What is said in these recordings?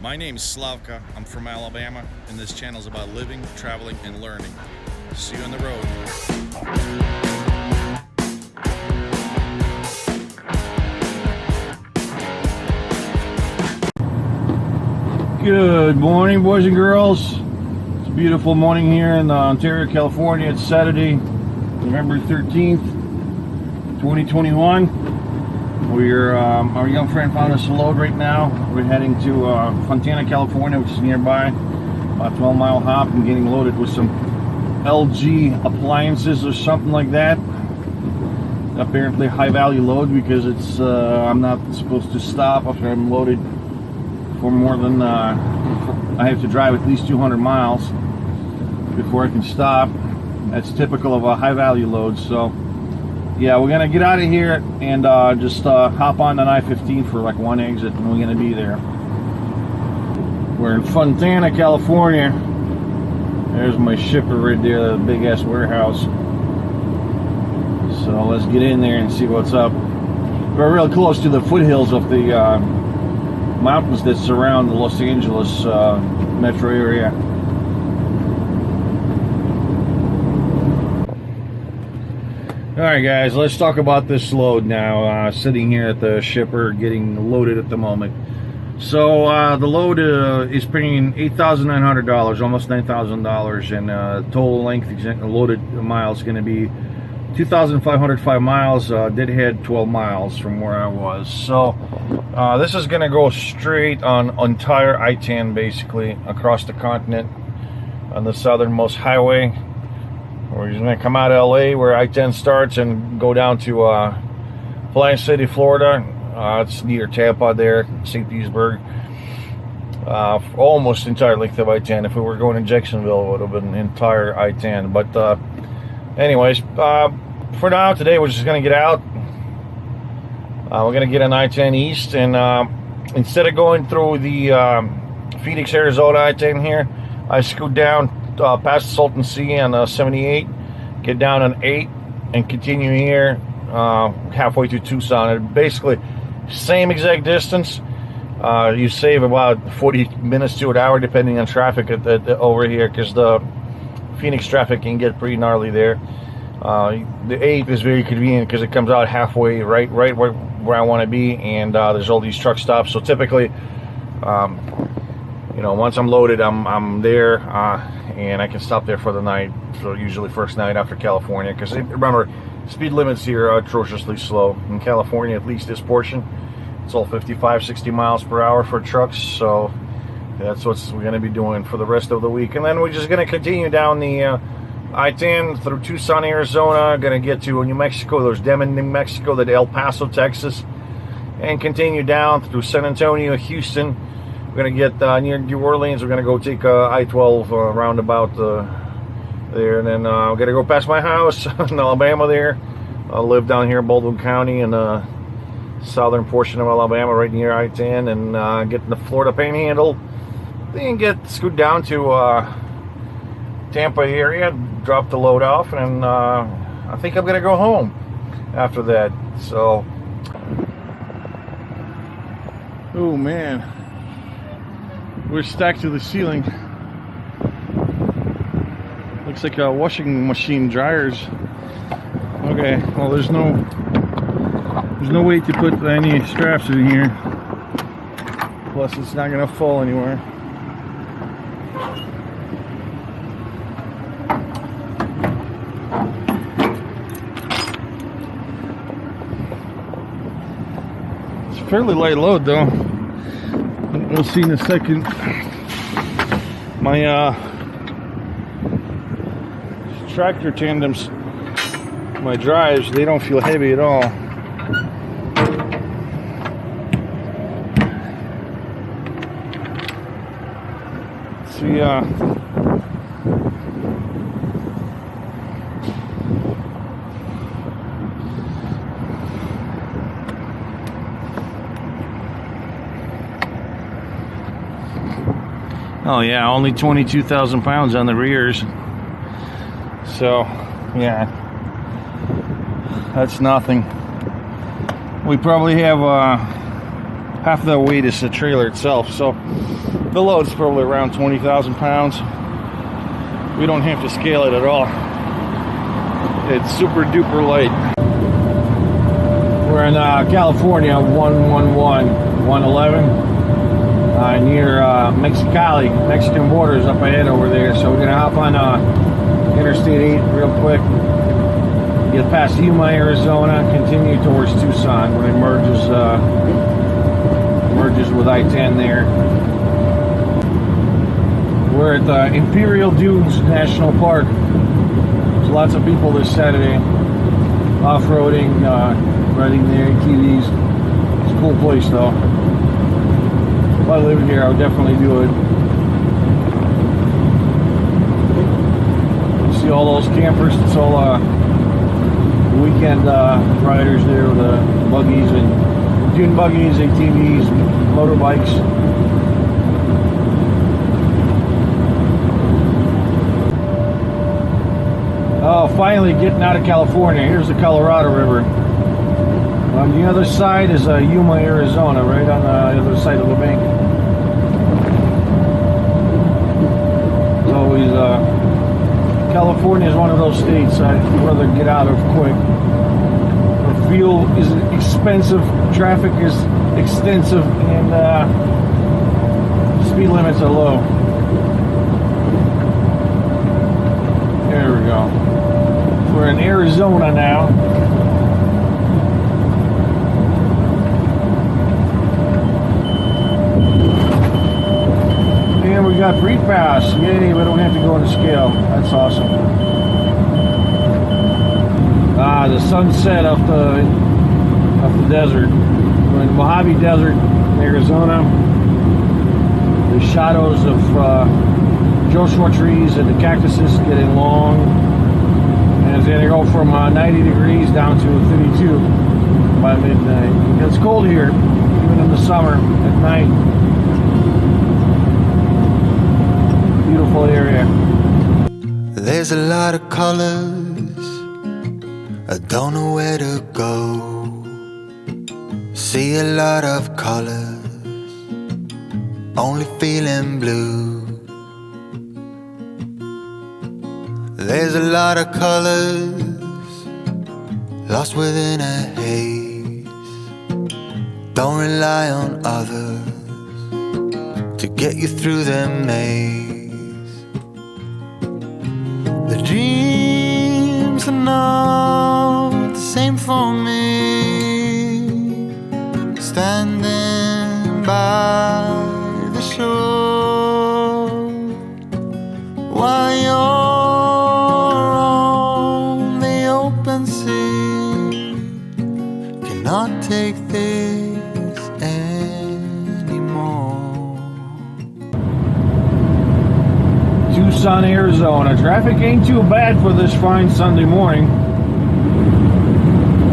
My name is Slavka, I'm from Alabama, and this channel is about living, traveling, and learning. See you on the road. Good morning, boys and girls. It's a beautiful morning here in Ontario, California. It's Saturday, November 13th, 2021. Our young friend found us a load right now. We're heading to Fontana, California, which is nearby. About a 12-mile hop and getting loaded with some LG appliances or something like that. Apparently high-value load because it's I'm not supposed to stop after I'm loaded for more than I have to drive at least 200 miles before I can stop. That's typical of a high-value load. So yeah, we're gonna get out of here and just hop on an I-15 for like one exit, and we're gonna be there. We're in Fontana, California. There's my shipper right there, the big ass warehouse. So let's get in there and see what's up. We're real close to the foothills of the mountains that surround the Los Angeles metro area. Alright guys, let's talk about this load now. Sitting here at the shipper getting loaded at the moment. So the load is paying $8,900, almost $9,000, and total length loaded miles is going to be 2,505 miles. Did head 12 miles from where I was. So this is going to go straight on entire I-10, basically across the continent on the southernmost highway. We're going to come out of LA where I-10 starts and go down to Plant City, Florida. It's near Tampa there, St. Petersburg. Almost entire length of I-10. If we were going to Jacksonville, it would have been entire I-10. But anyways, for now, today we're just going to get out. We're going to get an I-10 East, and instead of going through the Phoenix, Arizona I-10 here, I scoot down past Salton Sea on 78, get down on 8, and continue here halfway to Tucson. Basically, same exact distance. You save about 40 minutes to an hour depending on traffic over here, because the Phoenix traffic can get pretty gnarly there. The 8 is very convenient because it comes out halfway right where I want to be, and there's all these truck stops. So typically, you know, once I'm loaded, I'm there, and I can stop there for the night. So usually first night after California, because remember, speed limits here are atrociously slow in California. At least this portion, it's all 55-60 miles per hour for trucks. So that's what we're going to be doing for the rest of the week, and then we're just going to continue down the I-10 through Tucson, Arizona. Going to get to New Mexico. There's Demon, New Mexico, then El Paso, Texas, and continue down through San Antonio, Houston. We're going to get near New Orleans. We're going to go take I-12 roundabout there, and then we're going to go past my house in Alabama there. I live down here in Baldwin County in the southern portion of Alabama, right near I-10, and get in the Florida Panhandle. Then scoot down to Tampa area, drop the load off, and I think I'm going to go home after that. So, oh man. We're stacked to the ceiling. Looks like a washing machine dryers. Okay, well there's no way to put any straps in here. Plus it's not gonna fall anywhere. It's a fairly light load though. We'll see in a second. My tractor tandems, my drives, they don't feel heavy at all. See, oh yeah, only 22,000 pounds on the rears. So, yeah, that's nothing. We probably have half the weight is the trailer itself. So the load's probably around 20,000 pounds. We don't have to scale it at all. It's super duper light. We're in California, 111, near Mexicali, Mexican borders up ahead over there. So we're gonna hop on Interstate 8 real quick, get past Yuma, Arizona, continue towards Tucson when it merges with I-10 there. We're at the Imperial Dunes National Park. There's lots of people this Saturday off-roading, riding their ATVs. It's a cool place though. If I lived here, I would definitely do it. You see all those campers, it's all weekend riders there with buggies and dune buggies, ATVs, motorbikes. Oh, finally getting out of California. Here's the Colorado River. On the other side is Yuma, Arizona, right on the other side of the bank. It's always, California is one of those states I'd rather get out of quick. The fuel is expensive, traffic is extensive, and speed limits are low. There we go. We're in Arizona now. And we got free pass. Yay, we don't have to go on the scale. That's awesome. The sunset off the desert. We're in the Mojave Desert, Arizona. The shadows of Joshua trees and the cactuses getting long. And it's going to go from 90 degrees down to 32 by midnight. It's cold here, even in the summer at night. Beautiful area. There's a lot of colors, I don't know where to go. See a lot of colors, only feeling blue. There's a lot of colors, lost within a haze. Don't rely on others to get you through the maze. The dreams are not the same for me. Standing by the shore while you're on the open sea. Cannot take this anymore. Tucson, Arizona. Traffic ain't too bad for this fine Sunday morning.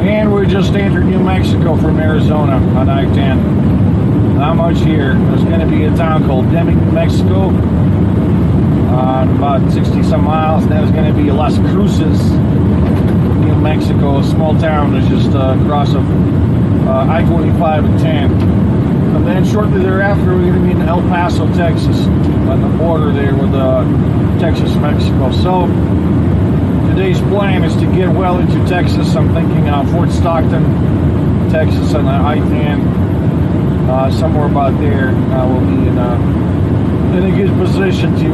And we just entered New Mexico from Arizona on I-10. Not much here. There's going to be a town called Deming, New Mexico, about 60 some miles. Then there's going to be Las Cruces, New Mexico, a small town that's just across of I-25 and 10. And then shortly thereafter, we're going to be in El Paso, Texas, on the border there with Texas, Mexico. So today's plan is to get well into Texas. I'm thinking Fort Stockton, Texas, on the I-10, somewhere about there. We'll be in a good position to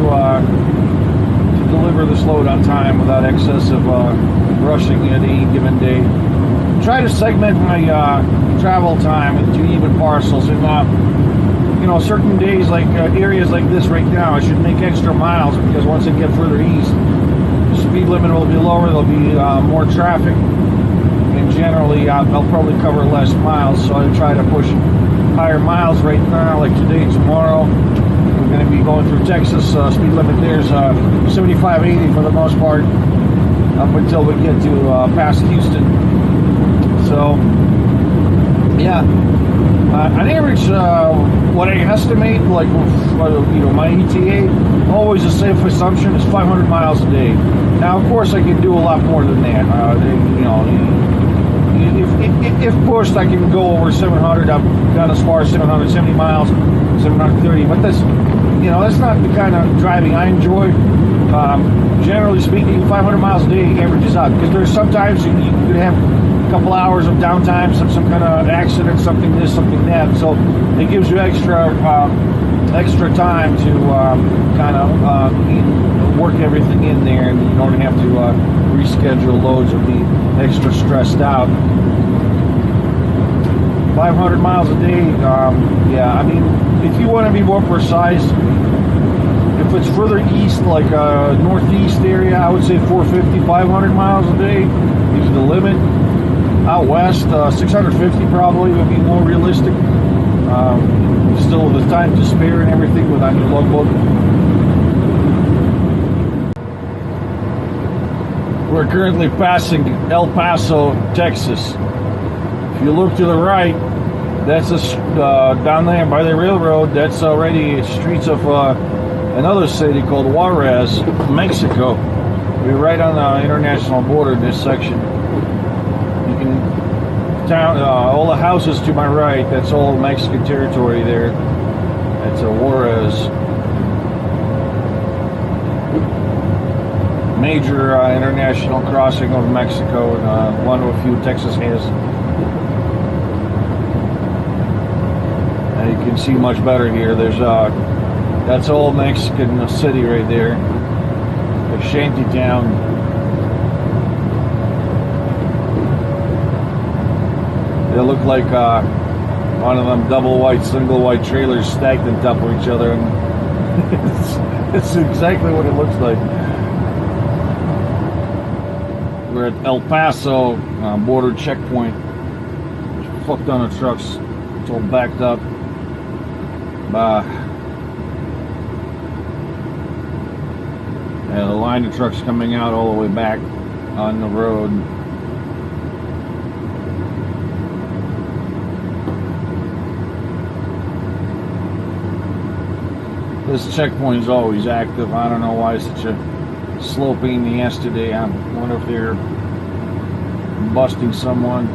deliver this load on time without excessive rushing at any given day. Try to segment my travel time into even parcels, and certain days, like areas like this right now, I should make extra miles, because once I get further east, the speed limit will be lower, there'll be more traffic, and generally I'll probably cover less miles. So I try to push higher miles right now, like today, tomorrow. We're going to be going through Texas. Speed limit there's 75, 80 for the most part, up until we get to past Houston. So yeah, on average, what I estimate, like my ETA, always a safe assumption is 500 miles a day. Now, of course, I can do a lot more than that. if pushed, I can go over 700. I've gone as far as 770 miles, 730. But that's, that's not the kind of driving I enjoy. Generally speaking, 500 miles a day averages out, because there's sometimes you could have a couple hours of downtime, some kind of accident, something this, something that. So it gives you extra time to kind of work everything in there, and you don't have to reschedule loads or be extra stressed out. 500 miles a day, yeah, I mean, if you want to be more precise, if it's further east, like northeast area, I would say 450, 500 miles a day is the limit. Out west, 650 probably would be more realistic. Still the time to spare and everything without your logbook. We're currently passing El Paso, Texas. If you look to the right, that's down there by the railroad. That's already streets of another city called Juarez, Mexico. We're right on the international border in this section. You can all the houses to my right, that's all Mexican territory there. That's Juarez. Major international crossing of Mexico, and one of a few Texas has. You can see much better here. There's that's all Mexican city right there, a shanty town. They look like one of them double white, single white trailers stacked on top of each other, and it's exactly what it looks like. We're at El Paso border checkpoint. There's a fuck ton of trucks. It's all backed up. Yeah, the line of trucks coming out all the way back on the road. This checkpoint is always active. I don't know why it's such a slow pain in the ass today. I wonder if they're busting someone.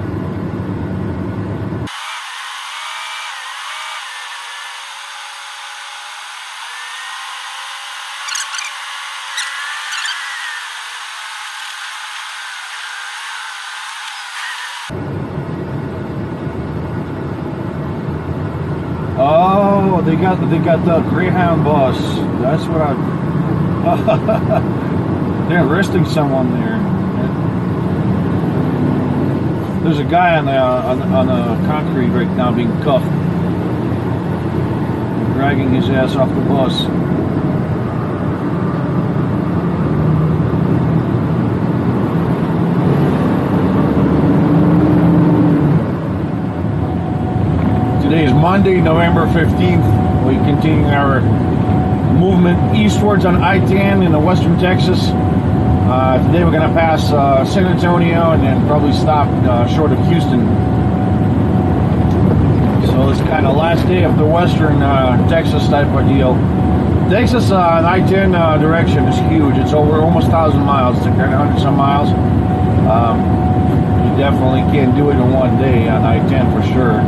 Oh, they got the Greyhound bus. That's what they're arresting someone there. There's a guy on the concrete right now being cuffed. They're dragging his ass off the bus. Today is Monday, November 15th. We continue our movement eastwards on I-10 in the western Texas. Today we're going to pass San Antonio and then probably stop short of Houston. So it's kind of last day of the western Texas type of deal. Texas on I-10 direction is huge. It's over almost 1,000 miles. It's like 100 some miles. You definitely can't do it in one day on I-10 for sure.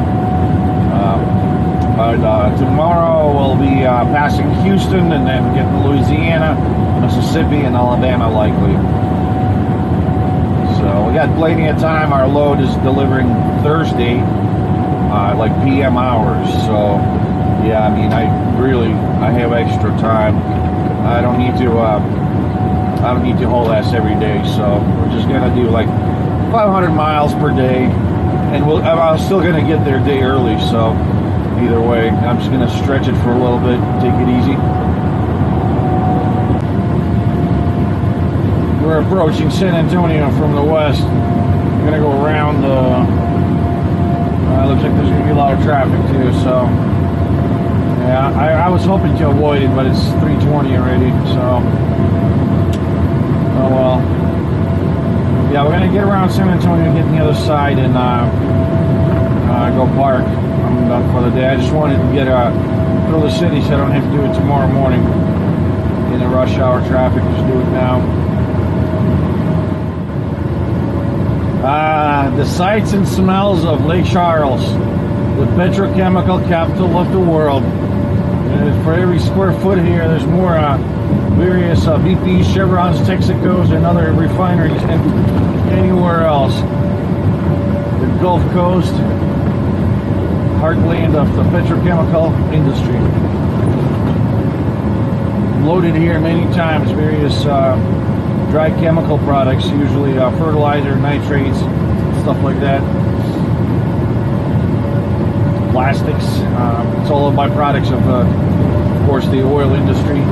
But tomorrow we'll be passing Houston and then getting Louisiana, Mississippi, and Alabama likely. So we got plenty of time. Our load is delivering Thursday, like PM hours. So yeah, I mean, I have extra time. I don't need to haul ass every day. So we're just gonna do like 500 miles per day, and I'm still gonna get there a day early. So either way, I'm just gonna stretch it for a little bit, take it easy. We're approaching San Antonio from the west. We're gonna go around looks like there's gonna be a lot of traffic too, so yeah, I was hoping to avoid it, but it's 3:20 already, so oh well. Yeah, we're gonna get around San Antonio, get on the other side, and go park. I'm done for the day. I just wanted to get through the city so I don't have to do it tomorrow morning in the rush hour traffic. Just do it now. The sights and smells of Lake Charles, the petrochemical capital of the world. And for every square foot here, there's more various BP, Chevrons, Texacos, and other refineries than anywhere else. The Gulf Coast, heartland of the petrochemical industry. Loaded here many times, various dry chemical products, usually fertilizer, nitrates, stuff like that. Plastics, it's all byproducts of course, the oil industry.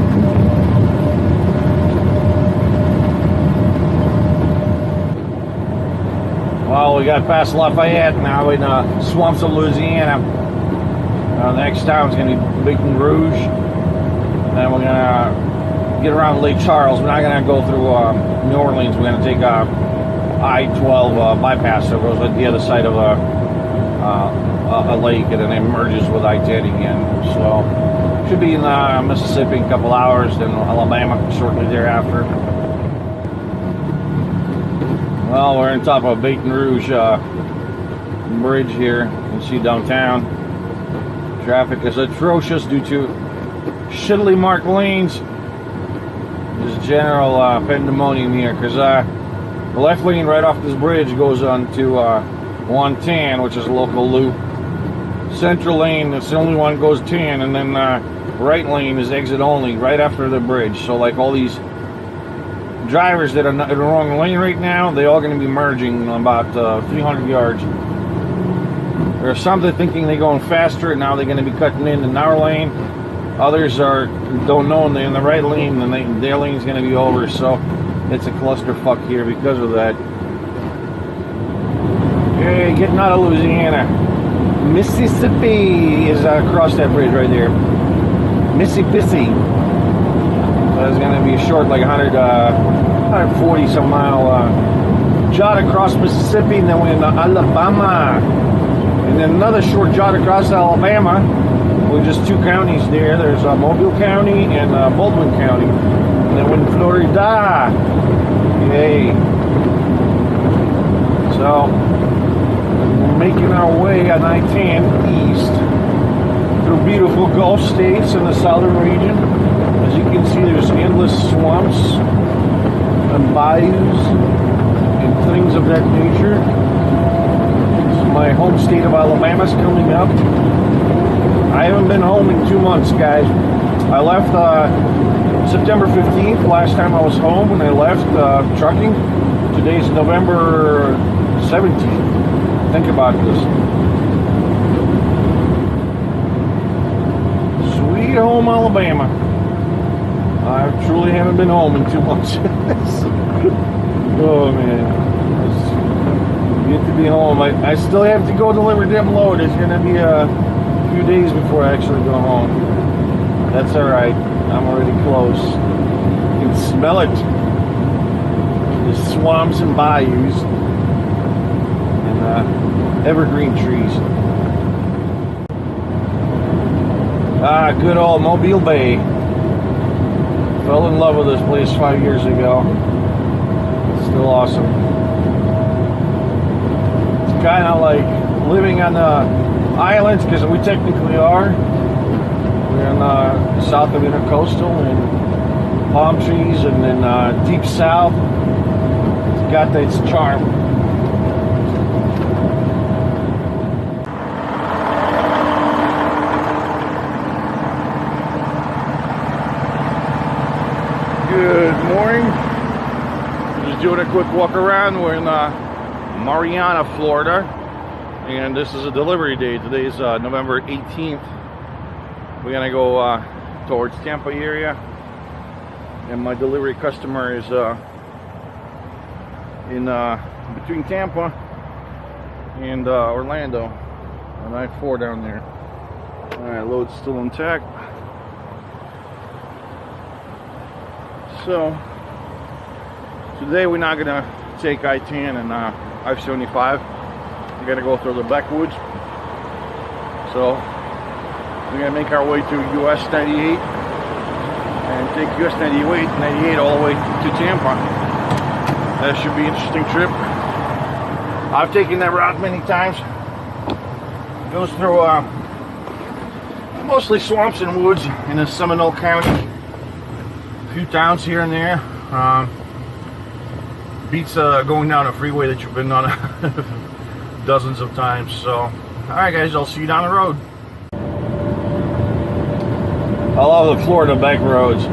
Well, we got past Lafayette, now in swamps of Louisiana. The next town is going to be Baton Rouge. And then we're going to get around Lake Charles. We're not going to go through New Orleans. We're going to take I-12 bypass that goes at the other side of a lake, and then it merges with I-10 again. So should be in Mississippi in a couple hours, then Alabama shortly thereafter. Well, we're on top of Baton Rouge bridge here. You can see downtown. Traffic is atrocious due to shittily marked lanes. Just general pandemonium here, because the left lane right off this bridge goes on to 110, which is a local loop. Central lane, that's the only one goes 10, and then right lane is exit only right after the bridge. So like all these drivers that are in the wrong lane right now, they all going to be merging in about 300 yards. There are some that are thinking they're going faster, and now they're going to be cutting in our lane. Others don't know, and they're in the right lane, and their lane's going to be over. So it's a clusterfuck here because of that. Hey, getting out of Louisiana. Mississippi is across that bridge right there. Mississippi. So it's going to be a short, like 140 some mile jaught across Mississippi, and then we're in Alabama. And then another short jaught across Alabama with just two counties there. There's Mobile County and Baldwin County. And then we're in Florida. Yay. So we're making our way on I-10 east through beautiful Gulf states in the southern region. As you can see, there's endless swamps and bayous and things of that nature. So my home state of Alabama's coming up. I haven't been home in 2 months, guys. I left September 15th, last time I was home, and I left trucking. Today's November 17th. Think about this. Sweet home Alabama. I truly haven't been home in 2 months. Oh man, it's good to be home. I still have to go deliver them load. It's gonna be a few days before I actually go home. That's alright. I'm already close. You can smell it. The swamps and bayous and evergreen trees. Good old Mobile Bay. Fell in love with this place 5 years ago. It's still awesome. It's kind of like living on the islands, because we technically are. We're in south of Intercoastal and palm trees, and then deep south. It's got its charm. Good morning. Just doing a quick walk around. We're in Mariana, Florida, and this is a delivery day. Today's November 18th. We're gonna go towards Tampa area, and my delivery customer is in between Tampa and Orlando on I-4 down there. All right, load's still intact. So today we're not gonna take I-10 and I-75. We're gonna go through the backwoods. So we're gonna make our way through US 98 and take US 98 all the way to Tampa. That should be an interesting trip. I've taken that route many times. It goes through mostly swamps and woods in the Seminole County. A few towns here and there. Beats going down a freeway that you've been on dozens of times. So, alright guys, I'll see you down the road. I love the Florida back roads.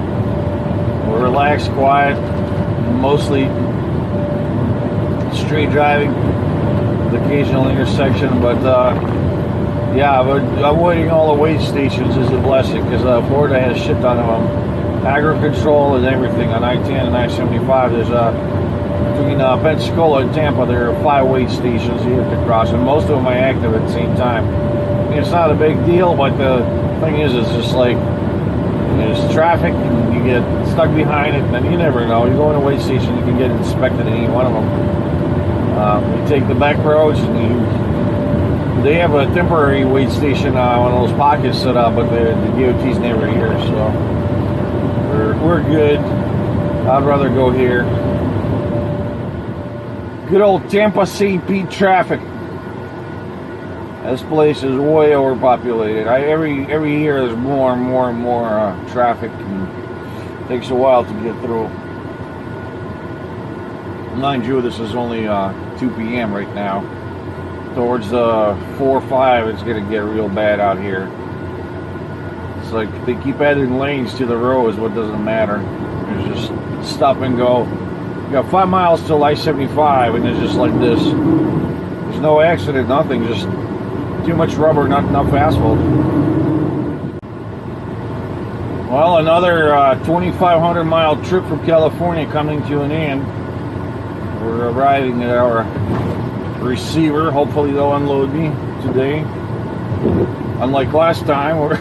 We're relaxed, quiet, mostly straight driving, the occasional intersection, but yeah, avoiding all the weigh stations is a blessing, because Florida has a shit ton of them. Agri-control and everything on I-10 and I-75. There's between Pensacola and Tampa, there are 5 weigh stations you have to cross, and most of them are active at the same time. I mean, it's not a big deal, but the thing is, it's just like, there's traffic, and you get stuck behind it, and then you never know. You go in a weigh station, you can get inspected at any one of them. You take the back roads, and they have a temporary weigh station, one of those pockets set up, but the DOT's never here, so we're good. I'd rather go here. Good old Tampa St. Pete traffic. This place is way overpopulated. Every year there's more and more and more traffic, and it takes a while to get through. Mind you, this is only 2 p.m. right now. Towards 4 or 5, it's gonna get real bad out here. It's like they keep adding lanes to the roads, what doesn't matter. There's just stop and go. You got 5 miles till I-75, and it's just like this. There's no accident, nothing, just too much rubber, not enough asphalt. Well, another 2,500 mile trip from California coming to an end. We're arriving at our receiver. Hopefully they'll unload me today. Unlike last time where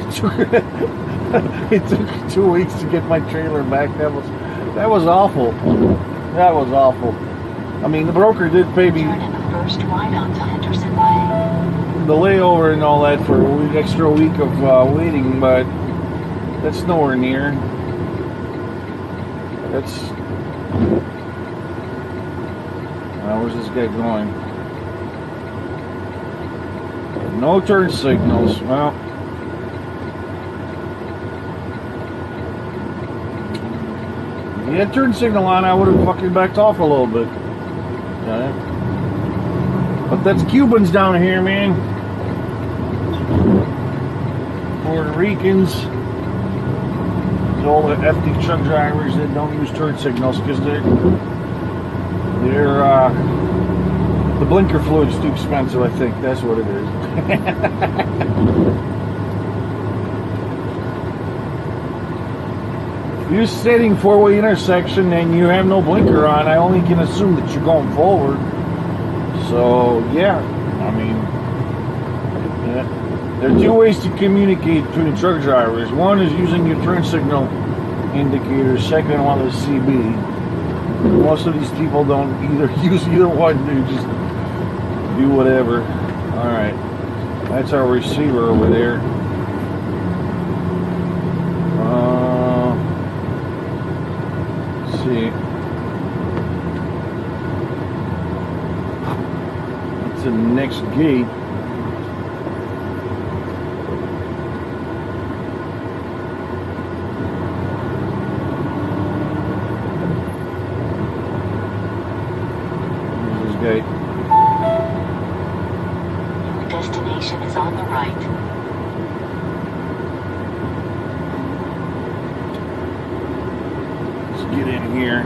it took 2 weeks to get my trailer back. That was awful. That was awful. I mean, the broker did pay me the layover and all that for an extra week of waiting, but that's nowhere near. Where's this guy going? No turn signals. Well, if he had turn signal on, I would have fucking backed off a little bit. Okay. But that's Cubans down here, man. Puerto Ricans. All the FD truck drivers that don't use turn signals because the blinker fluid's too expensive, I think. That's what it is. If you're sitting four-way intersection and you have no blinker on, I only can assume that you're going forward. So, yeah. I mean, there are 2 ways to communicate between truck drivers. One is using your turn signal indicator. Second one is CB. Most of these people don't use either one. They just do whatever. Alright. That's our receiver over there. Let's see. That's the next gate. Gate. Your destination is on the right. Let's get in here.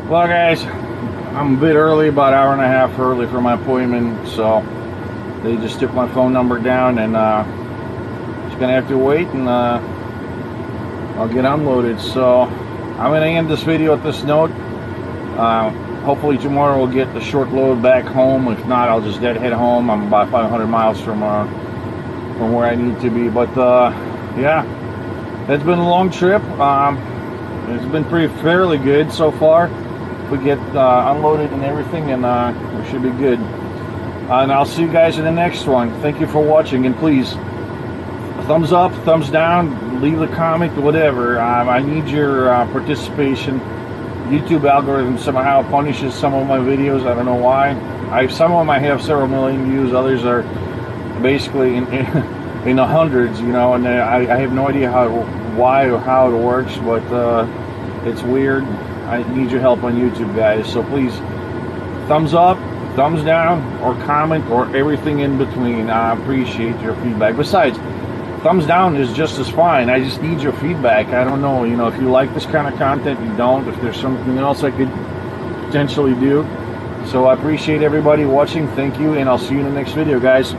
Well, guys, I'm a bit early, about an hour and a half early for my appointment, so they just took my phone number down, and just gonna have to wait, and I'll get unloaded. So I'm gonna end this video at this note. Hopefully tomorrow we'll get the short load back home. If not, I'll just head home. I'm about 500 miles from where I need to be. But yeah, it's been a long trip. It's been fairly good so far. We get unloaded and everything, and we should be good. And I'll see you guys in the next one. Thank you for watching, and please, thumbs up, thumbs down, leave a comment, whatever. I need your participation. YouTube algorithm somehow punishes some of my videos. I don't know why. Some of them I have several million views. Others are basically in the hundreds, you know. And I have no idea why or how it works, but it's weird. I need your help on YouTube, guys. So please, thumbs up, thumbs down, or comment, or everything in between. I appreciate your feedback. Besides, thumbs down is just as fine. I just need your feedback. I don't know, you know, if you like this kind of content, you don't, if there's something else I could potentially do. So I appreciate everybody watching. Thank you, and I'll see you in the next video, guys.